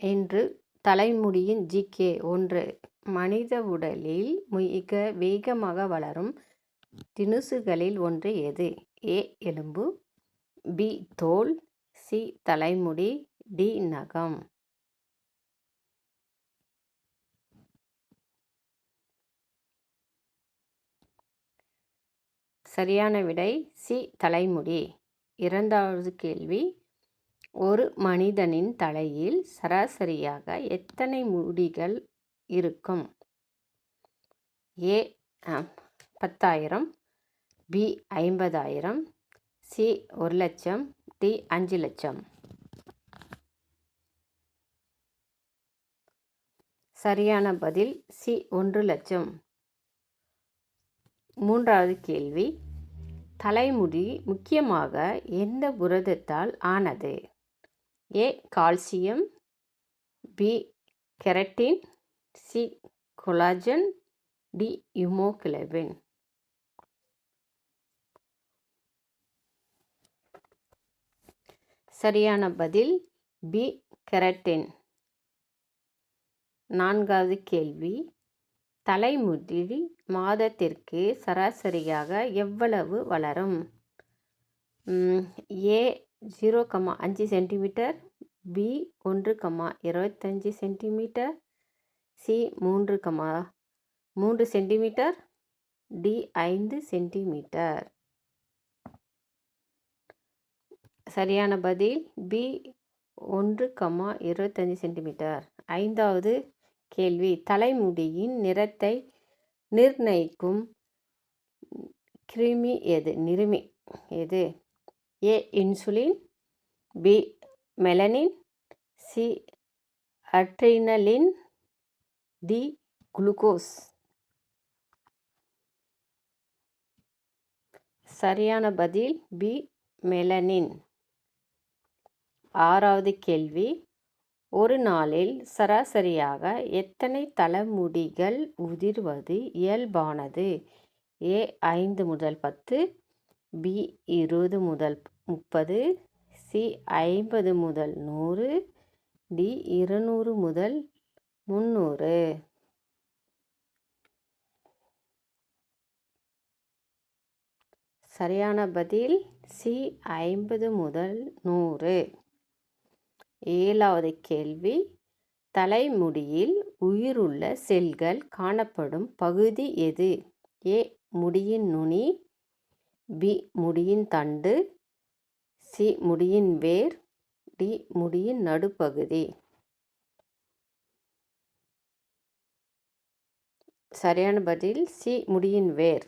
என்று தலைமுடியின் ஜிகே 1. மனித உடலில் மிக வேகமாக வளரும் திசுக்களில் ஒன்று எது? ஏ. எலும்பு, பி. தோல், சி. தலைமுடி, டி. நகம். சரியான விடை சி. தலைமுடி. 2வது கேள்வி, ஒரு மனிதனின் தலையில் சராசரியாக எத்தனை முடிகள் இருக்கும்? ஏ. 10,000, பி. 50,000, சி. 1,00,000, டி. 5,00,000. சரியான பதில் சி. 1,00,000. 3வது கேள்வி, தலைமுடி முக்கியமாக எந்த புரதத்தால் ஆனது? A. Calcium, B. Keratin, C. Collagen, D. Haemoglobin. சரியான பதில் பி. கெரட்டின். 4வது கேள்வி, தலைமுடி மாதத்திற்கு சராசரியாக எவ்வளவு வளரும்? A. 0,5 centimetre, B. 1,25 centimetre, C. 3 centimetre, D. 5 centimetre. சரியான பதில் பி. 1,25 சென்டிமீட்டர். 5வது கேள்வி, தலைமுடியின் நிறத்தை நிர்ணயிக்கும் கிருமி எது? A. Insulin, B. Melanin, C. Adrenaline, D. Glucose. சரியான பதில் பி. மெலனின். 6வது கேள்வி, ஒரு நாளில் சராசரியாக எத்தனை தலைமுடிகள் உதிர்வது இயல்பானது? ஏ. 5 முதல் 10, பி. 20 முதல் 30, சி. 50 முதல் 100, டி. 200 முதல் 300. சரியான பதில் சி. 50 முதல் 100. 7வது கேள்வி, தலைமுடியில் உயிருள்ள செல்கள் காணப்படும் பகுதி எது? ஏ. முடியின் நுனி, பி. முடியின் தண்டு, சி. முடியின் வேர், டி. முடியின் நடுப்பகுதி. சரியான பதில் சி. முடியின் வேர்.